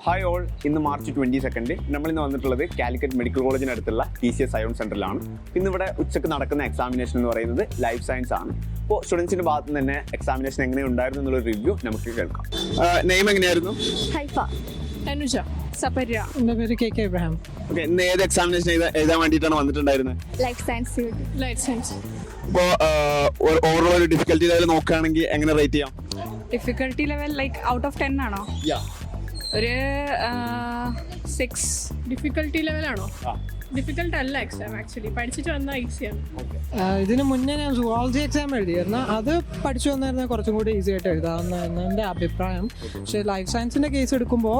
Hi all, ഇന്ന് March 22 നമ്മളിന്ന് വന്നിട്ടുള്ളത് കാലിക്കറ്റ് മെഡിക്കൽ കോളേജിനടുത്തുള്ള TCS സയൻസ് സെന്ററിലാണ്. ഇന്നിവിടെ ഉച്ചക്ക് നടക്കുന്ന എക്സാമിനേഷൻ എന്ന് പറയുന്നത് ലൈഫ് സയൻസ് ആണ്. അപ്പോൾ സ്റ്റുഡൻസിന്റെ ഭാഗത്ത് നിന്ന് തന്നെ എക്സാമിനേഷൻ എങ്ങനെ ഉണ്ടായിരുന്നു എന്നുള്ള റിവ്യൂ നമുക്ക് കേൾക്കാം. നെയിം എങ്ങനെയായിരുന്നു? ഹൈഫ. അനുജ. സപര്യ. എൻ്റെ പേര് KK എബ്രഹാം. ഓക്കെ, ഇന്ന് ഏത് എക്സാമിനേഷൻ എഴുതാൻ വേണ്ടിയിട്ടാണ് വന്നിട്ടുണ്ടായിരുന്നത്? Life science. Life science. അപ്പോൾ ഓവറോൾ ഒരു ഡിഫിക്കൽട്ടി ലെവൽ നോക്കുകയാണെങ്കിൽ എങ്ങനെ റേറ്റ് ചെയ്യാം? Difficulty level like out of 10 ആണോ? ഒരു 6. ഡിഫിക്കൽട്ടി ലെവലാണോ? ഡിഫിക്കൽട്ട് അല്ല എക്സാം, ആക്ച്വലി പഠിച്ചിട്ട് വന്നാൽ ഈസിയാണ്. ഇതിന് മുന്നേ ഞാൻ സുവോളജി എക്സാം എഴുതിയായിരുന്നു. അത് പഠിച്ചു വന്നിരുന്ന കുറച്ചും കൂടി ഈസി ആയിട്ട് എഴുതാമെന്നായിരുന്നു എൻ്റെ അഭിപ്രായം. പക്ഷേ ലൈഫ് സയൻസിൻ്റെ കേസ് എടുക്കുമ്പോൾ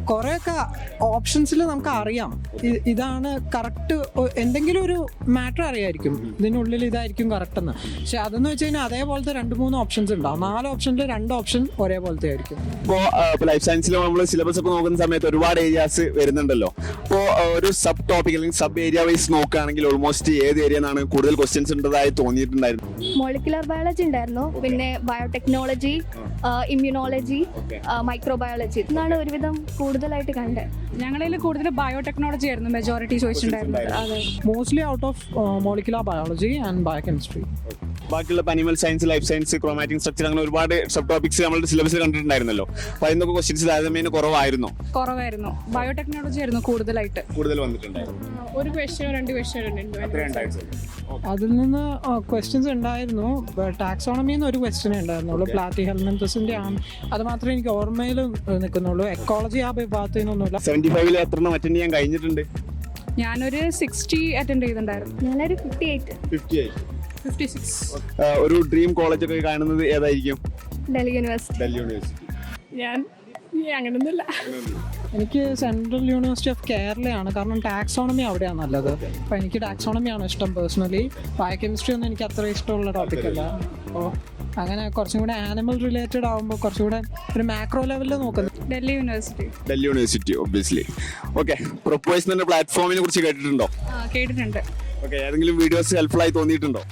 കുറേയൊക്കെ ഓപ്ഷൻസിൽ നമുക്ക് അറിയാം ഇതാണ് കറക്റ്റ്, എന്തെങ്കിലും ഒരു മാറ്റർ അറിയായിരിക്കും ഇതിനുള്ളിൽ ഇതായിരിക്കും കറക്റ്റ് എന്ന്. പക്ഷെ അതെന്ന് വെച്ച് കഴിഞ്ഞാൽ അതേപോലത്തെ 2-3 ഓപ്ഷൻസ് ഉണ്ടാവും. 4 ഓപ്ഷനിൽ 2 ഓപ്ഷൻ ഒരേപോലത്തെ ആയിരിക്കും. ഇപ്പോൾ ലൈഫ് സയൻസിൽ നമ്മൾ സിലബസ് ഒക്കെ നോക്കുന്ന സമയത്ത് ഒരുപാട് ഏരിയാസ് വരുന്നുണ്ടല്ലോ. അപ്പോൾ ഒരു സബ് ടോപ്പിക് അല്ലെങ്കിൽ സബ് ഏരിയ വൈസ് നോക്കുകയാണെങ്കിൽ ഓൾമോസ്റ്റ് ഏത് ഏരിയ നിന്നാണ് കൂടുതൽ ക്വസ്റ്റ്യൻസ് ഉള്ളതായി തോന്നിയിട്ടുണ്ടായിരുന്നു? മോളിക്കുലർ ബയോളജി ഉണ്ടായിരുന്നു, പിന്നെ ബയോടെക്നോളജി, ഇമ്മ്യൂണോളജി, മൈക്രോബയോളജി എന്നാണ് ഒരുവിധം കൂടുതലായിട്ട് കണ്ടത്. ഞങ്ങളിൽ കൂടുതൽ ബയോടെക്നോളജി ആയിരുന്നു മെജോറിറ്റി ചോദിച്ചിട്ടുണ്ടായിരുന്നത്. അതെ, mostly out of molecular biology and biochemistry. ബാക്കിയുള്ള animal science, life science, chromatic structure അങ്ങനെ ഒരുപാട് സബ് ടോപ്പിക്സ് നമ്മുടെ സിലബസിൽ കണ്ടിട്ടുണ്ടായിരുന്നല്ലോ. അപ്പോൾ അതിനൊക്കെ ക്വസ്റ്റ്യൻസ് താരതമ്യേന കുറവായിരുന്നു. ബയോടെക്നോളജി ആയിരുന്നു കൂടുതൽ വന്നിട്ടുണ്ടായിരുന്നു. ഒരു ക്വസ്റ്റ്യനോ 2 ക്വസ്റ്റ്യനോ അതിൽ നിന്ന് ക്വസ്റ്റ്യൻസ് ഉണ്ടായിരുന്നു. ടാക്സോണമിന്ന് ഒരു ക്വസ്റ്റ്യൻ ഉണ്ടായിരുന്നുള്ളൂ, പ്ലാറ്റി ഹെൽമെന്തസിന്റെ ആണ്. അത് മാത്രമേ എനിക്ക് ഓർമ്മയിൽ നിൽക്കുന്നുള്ളൂ. എക്കോളജി ആ വിഭാഗത്തിൽ നിന്നൊന്നുമില്ല. 75 എത്ര അറ്റൻഡ് ചെയ്യാൻ കഴിഞ്ഞിട്ടുണ്ട്? ഞാനൊരു 60 അറ്റൻഡ് ചെയ്തിട്ടുണ്ടായിരുന്നു. ഞാനൊരു 58. 56. ഒരു ഡ്രീം കോളേജ് ഒക്കെ കാണുന്നത് ഏതായിരിക്കും? ഡൽഹി യൂണിവേഴ്സിറ്റി. ഞാൻ അങ്ങനൊന്നുമില്ല. എനിക്ക് സെൻട്രൽ യൂണിവേഴ്സിറ്റി ഓഫ് കേരളയാണ്, കാരണം ടാക്സോണമി അവിടെയാണ് നല്ലത്. അപ്പോൾ എനിക്ക് ടാക്സോണമിയാണ് ഇഷ്ടം പേഴ്സണലി. ബയോകെമിസ്ട്രി ഒന്നും എനിക്ക് അത്ര ഇഷ്ടമുള്ള ടോപ്പിക്കല്ല. അപ്പോൾ അങ്ങനെ കുറച്ചും കൂടെ ആനിമൽ റിലേറ്റഡ് ആകുമ്പോൾ കുറച്ചും കൂടെ ഒരു മാക്രോ ലെവലിൽ നോക്കുന്നത് Delhi university obviously. Okay, proposal പ്ലാറ്റ്ഫോമിനെ കുറിച്ച് കേട്ടിട്ടുണ്ടോ? കേട്ടിട്ടുണ്ട്. ഓക്കെ, ഏതെങ്കിലും വീഡിയോസ് ഹെൽപ്ഫുൾ ആയി തോന്നിയിട്ടുണ്ടോ?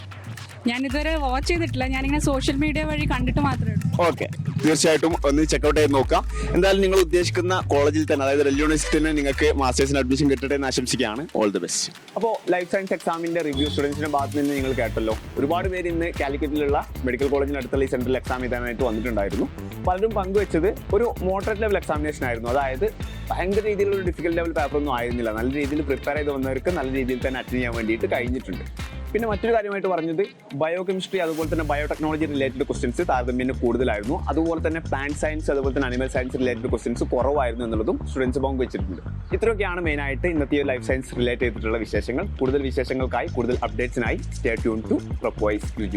ഞാൻ ഇതുവരെ വാച്ച് ചെയ്തിട്ടില്ല, ഞാനിങ്ങനെ സോഷ്യൽ മീഡിയ വഴി കണ്ടിട്ട് മാത്രമേ ഉള്ളൂ. ഓക്കെ, തീർച്ചയായിട്ടും ഒന്ന് ചെക്കൗട്ട് ചെയ്ത് നോക്കാം. എന്തായാലും നിങ്ങൾ ഉദ്ദേശിക്കുന്ന കോളേജിൽ തന്നെ, അതായത് ഡൽഹി യൂണിവേഴ്സിറ്റിയിൽ നിങ്ങൾക്ക് മാസ്റ്റേഴ്സിന് അഡ്മിഷൻ കിട്ടട്ടെ എന്ന് ആശംസിക്കുകയാണ്. All the best. അപ്പോൾ ലൈഫ് സയൻസ് എക്സാമിന്റെ റിവ്യൂ സ്റ്റുഡൻസിന്റെ ഭാഗത്ത് നിന്ന് നിങ്ങൾ കേട്ടല്ലോ. ഒരുപാട് പേര് ഇന്ന് കാലിക്കറ്റിലുള്ള മെഡിക്കൽ കോളേജിനടുത്തുള്ള ഈ സെൻട്രൽ എക്സാം എഴുതാനായിട്ട് വന്നിട്ടുണ്ടായിരുന്നു. പലരും പങ്കുവെച്ചത് ഒരു മോഡറേറ്റ് ലെവൽ എക്സാമിനേഷൻ ആയിരുന്നു. അതായത് ഭയങ്കര രീതിയിലുള്ള ഡിഫിക്കൽട്ട് ലെവൽ പേപ്പറൊന്നും ആയിരുന്നില്ല. നല്ല രീതിയിൽ പ്രിപ്പയർ ചെയ്ത് വന്നവർക്ക് നല്ല രീതിയിൽ തന്നെ അറ്റൻഡ് ചെയ്യാൻ വേണ്ടിയിട്ട് കഴിഞ്ഞിട്ടുണ്ട്. പിന്നെ മറ്റൊരു കാര്യമായിട്ട് പറഞ്ഞത് ബയോകെമിസ്ട്രി അതുപോലെ തന്നെ ബയോടെക്നോളജി റിലേറ്റഡ് ക്വസ്റ്റ്യൻസ് താരതമ്യേന കൂടുതലായിരുന്നു. അതുപോലെ തന്നെ പ്ലാന്റ് സയൻസ് അതുപോലെ തന്നെ അനിമൽ സയൻസ് റിലേറ്റഡ് ക്വസ്റ്റ്യൻസ് കുറവായിരുന്നു എന്നുള്ളതും സ്റ്റുഡൻസ് പങ്കുവെച്ചിട്ടുണ്ട്. ഇത്രയൊക്കെയാണ് മെയിനായിട്ട് ഇന്നത്തെ ലൈഫ് സയൻസ് റിലേറ്റ് ചെയ്തിട്ടുള്ള വിശേഷങ്ങൾ. കൂടുതൽ വിശേഷങ്ങൾക്കായി, കൂടുതൽ അപ്ഡേറ്റ്സിനായി സ്റ്റേ ട്യൂൺ ടു പ്രൊപ്പോയ്സ് UG+.